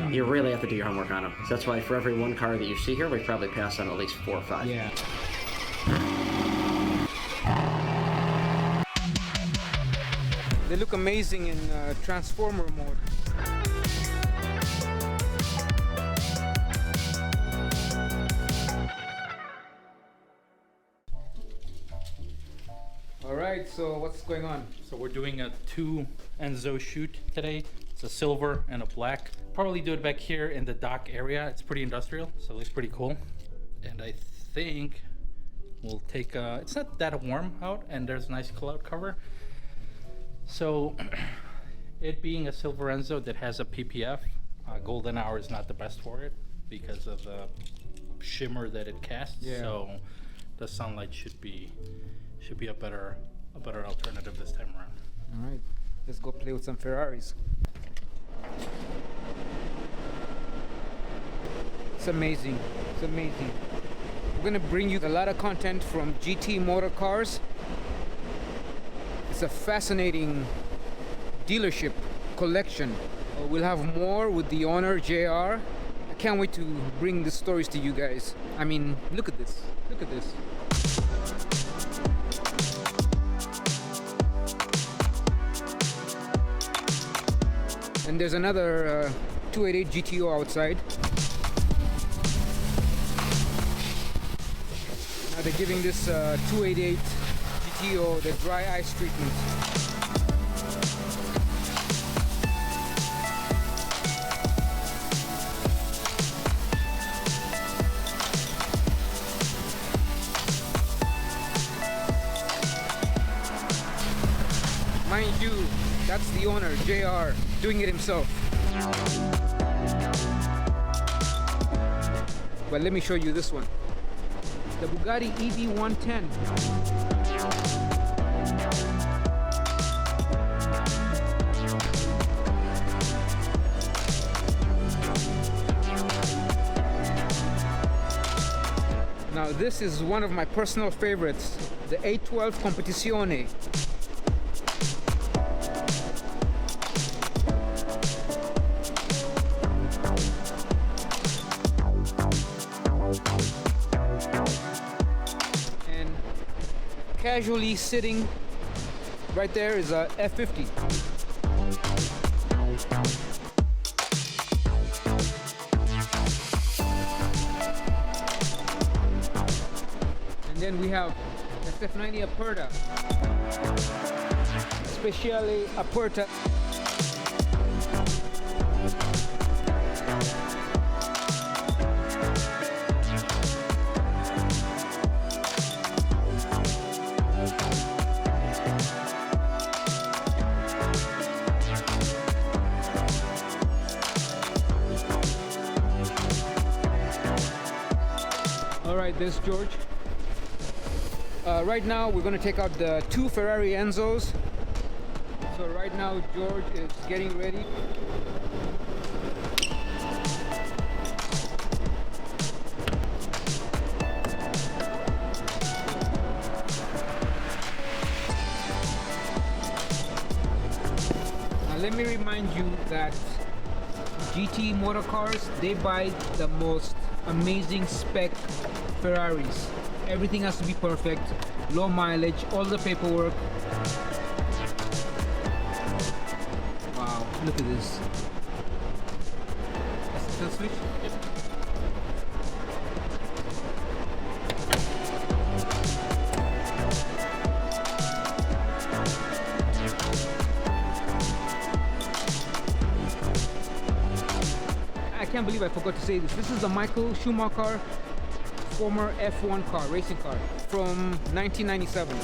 You really have to do your homework on them. So that's why for every one car that you see here, we probably pass on at least 4 or 5. Yeah. They look amazing in transformer mode. Alright, so what's going on? So we're doing a 2 Enzo shoot today. It's a silver and a black. Probably do it back here in the dock area. It's pretty industrial, so it looks pretty cool. And I think we'll take it's not that warm out and there's a nice cloud cover. So it being a silver Enzo that has a PPF, golden hour is not the best for it because of the shimmer that it casts. Yeah. So the sunlight should be a better alternative this time around. All right, let's go play with some Ferraris. It's amazing. It's amazing. We're gonna bring you a lot of content from GT motor cars. It's a fascinating dealership collection. We'll have more with the owner, JR. I can't wait to bring the stories to you guys. I mean, look at this. Look at this. And there's another 288 GTO outside. Now they're giving this 288 GTO the dry ice treatment. Mind you, that's the owner, JR, doing it himself. But let me show you this one. The Bugatti EV110. Now this is one of my personal favorites, the 812 Competizione. Casually sitting right there is a F50. And then we have F90 Aperta, Speciale Aperta. Alright, there's George. Right now we're going to take out the 2 Ferrari Enzos. So right now George is getting ready. Now let me remind you that GT motor cars, they buy the most amazing spec Ferraris. Everything has to be perfect, low mileage, all the paperwork. Wow, look at this. That's the kill switch? Yep. I can't believe I forgot to say this. This is the Michael Schumacher former F1 car, racing car, from 1997.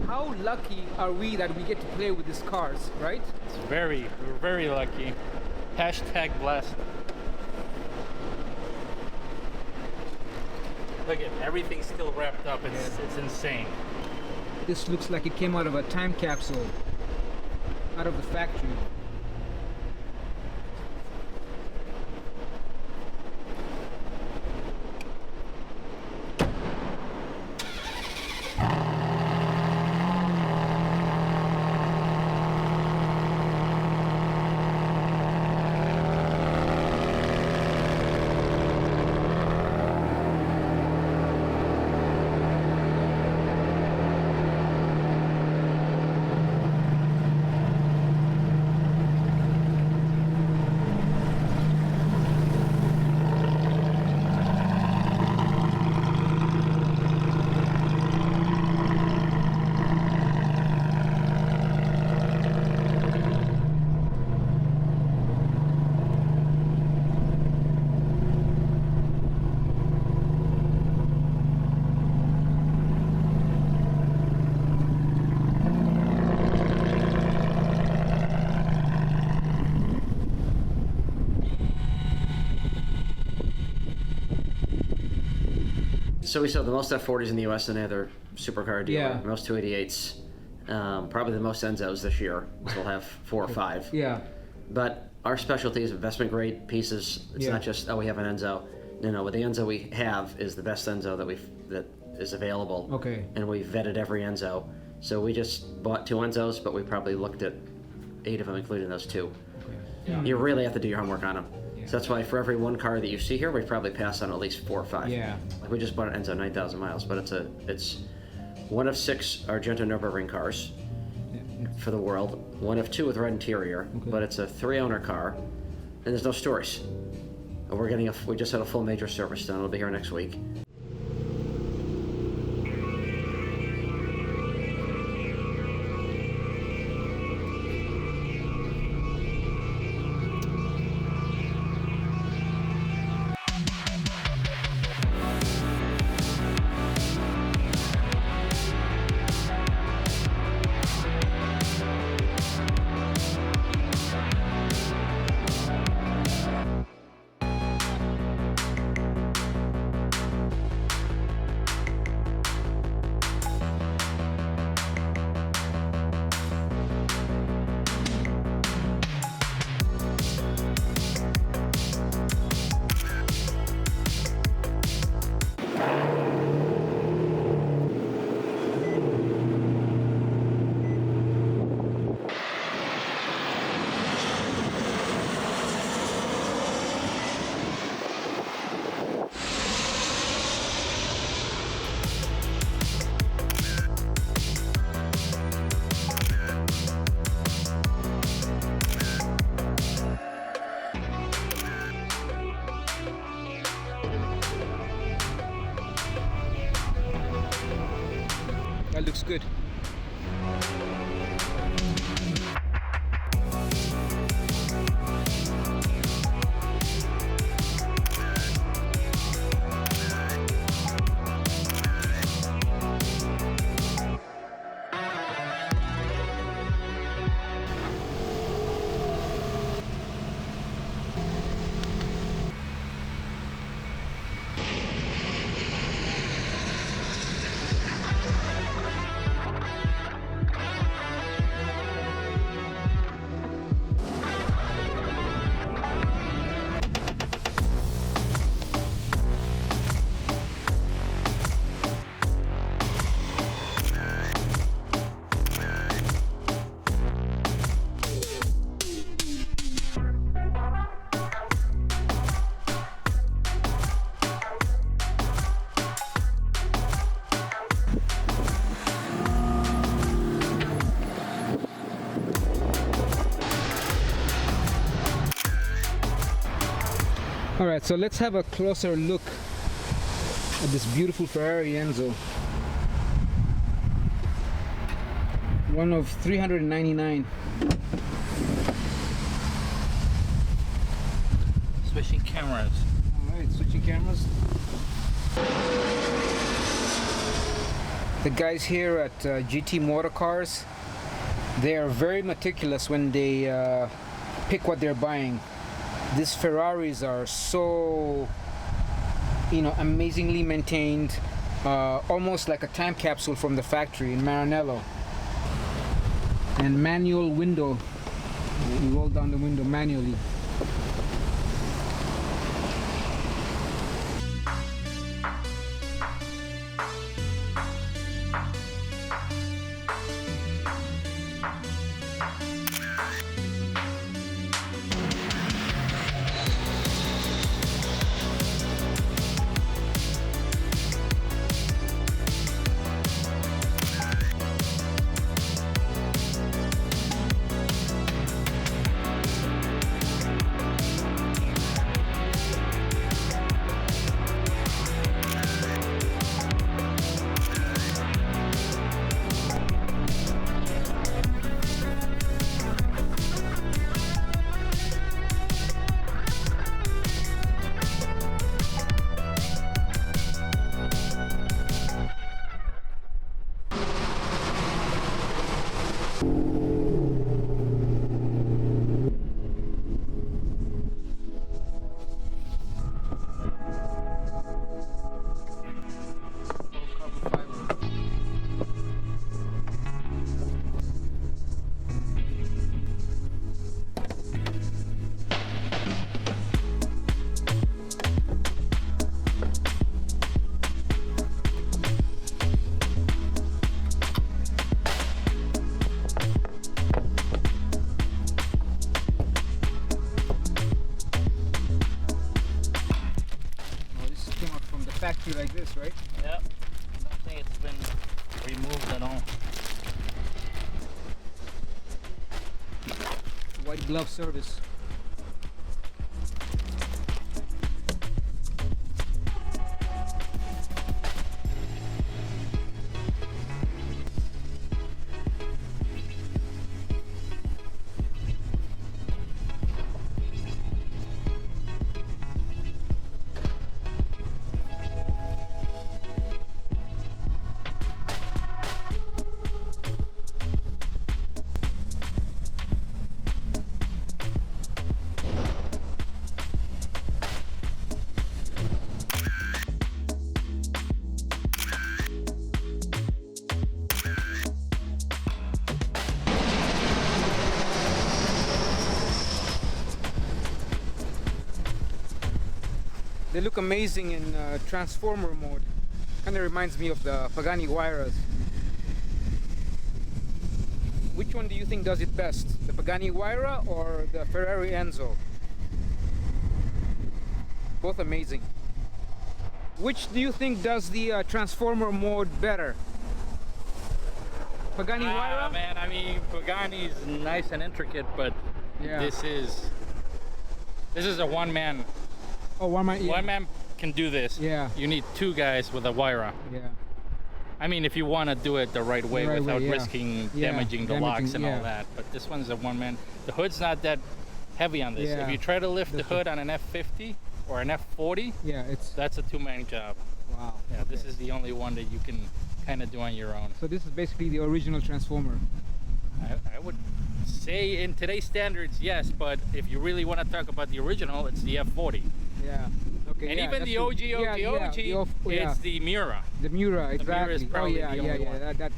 how lucky are we that we get to play with these cars, right? We're very lucky. Hashtag blessed. Look at everything's still wrapped up. It's insane. This looks like it came out of a time capsule, out of the factory. So we sold the most F40s in the U.S. than any other supercar dealer. Yeah. Most 288s. Probably the most Enzos this year. So we'll have 4 or 5. Yeah. But our specialty is investment grade pieces. It's Yeah. not just, oh, we have an Enzo. No, what the Enzo we have is the best Enzo that is available. Okay. And we vetted every Enzo. So we just bought 2 Enzos, but we probably looked at 8 of them, including those 2. Okay. You really have to do your homework on them. Yeah. So that's why for every one car that you see here, we probably pass on at least 4 or 5. Yeah. Like we just bought an Enzo 9,000 miles, but it's one of 6 Argento Nürburgring cars for the world. One of 2 with red interior, Okay. but it's a 3-owner car, and there's no stories. And we just had a full major service done. It'll be here next week. That looks good. All right, so let's have a closer look at this beautiful Ferrari Enzo. One of 399. Switching cameras. All right, switching cameras. The guys here at GT Motor Cars, they are very meticulous when they pick what they're buying. These Ferraris are so, amazingly maintained, almost like a time capsule from the factory in Maranello. And manual window, you roll down the window manually. Factory like this, right? Yep. I don't think it's been removed at all. White glove service. They look amazing in transformer mode. Kind of reminds me of the Pagani Huayras. Which one do you think does it best? The Pagani Huayra or the Ferrari Enzo? Both amazing. Which do you think does the transformer mode better? Pagani Huayra? Man, I mean, Pagani's nice and intricate, but Yeah. this is a one-man. Oh, one man. Yeah. One man can do this. Yeah. You need two guys with a Huayra. Yeah. I mean, if you want to do it the right way right without way, yeah. risking Yeah, damaging the locks and yeah. all that. But this one's a one-man. The hood's not that heavy on this. Yeah. If you try to lift the hood on an F50 or an F40, Yeah, it's that's a two-man job. wow. Yeah, this Okay. is the only one that you can kind of do on your own. So this is basically the original transformer. I would say in today's standards, yes, but if you really want to talk about the original, it's the F40. Yeah. Okay. And yeah, even that's the OG, yeah, it's the Miura. the Miura, exactly. Miura is probably oh yeah, the yeah, only yeah. one. That.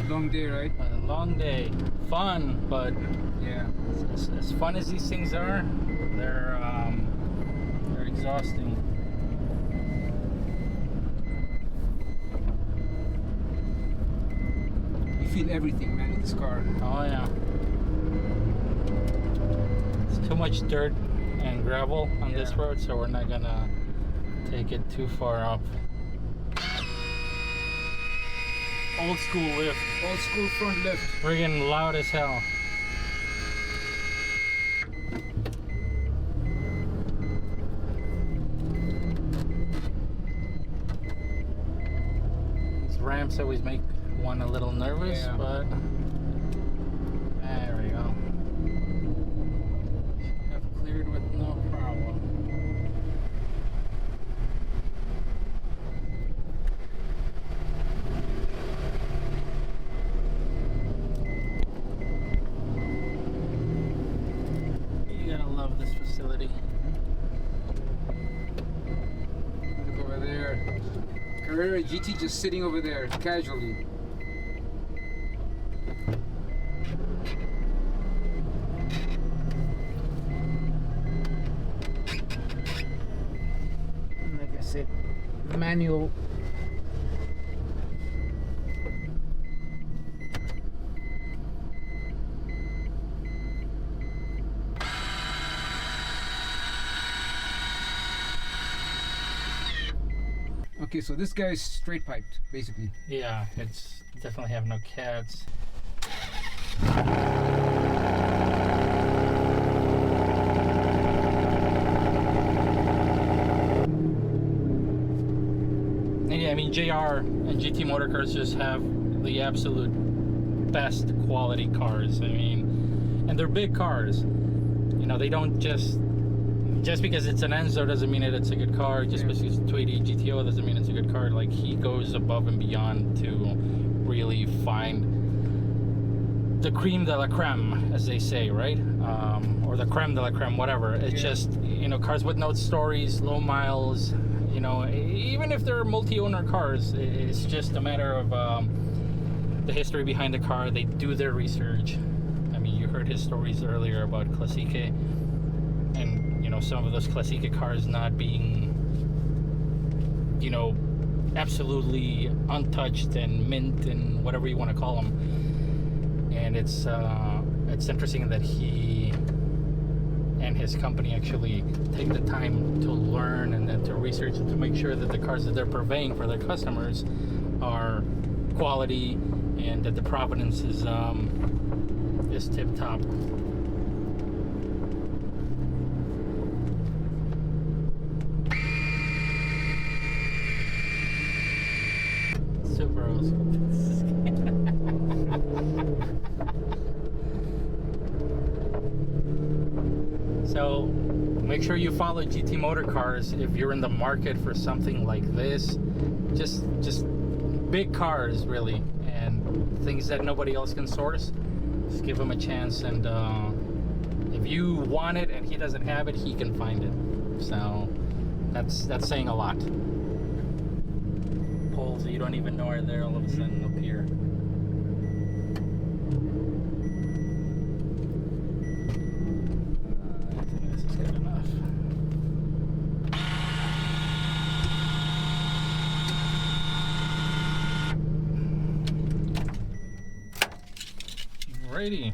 Long day, right? A long day, fun, but Yeah. as fun as these things are, they're exhausting. You feel everything, man, with this car. Oh yeah. It's too much dirt and gravel on this Yeah. road, so we're not gonna take it too far up. Old school lift, Old school front lift. friggin' loud as hell. ramps always make one a little nervous, Yeah. but there we go. Have cleared with no problem. You gotta love this facility. Look over there. Carrera GT just sitting over there casually. Like I said, manual. Okay, so this guy's straight piped, basically. Yeah, it's definitely have no cats. And yeah, I mean, JR and GT motorcars just have the absolute best quality cars. I mean, and they're big cars. You know, they don't just because it's an Enzo doesn't mean that it's a good car. Just because it's a 280 GTO doesn't mean it's a good car. Like, he goes above and beyond to really find the cream de la creme, as they say, right? Or the creme de la creme, whatever. It's just, you know, cars with no stories, low miles. You know, even if they're multi-owner cars, it's just a matter of the history behind the car. They do their research. I mean, you heard his stories earlier about Classique, and you know, some of those Classique cars not being, you know, absolutely untouched and mint and whatever you want to call them. And it's interesting that he and his company actually take the time to learn and then to research and to make sure that the cars that they're purveying for their customers are quality and that the provenance is tip top. Super awesome. So make sure you follow GT Motorcars if you're in the market for something like this. Just big cars, really, and things that nobody else can source. Just give him a chance, and if you want it and he doesn't have it, he can find it. So that's saying a lot. Poles that you don't even know are there all of a sudden appear. I think this is good enough. Alrighty.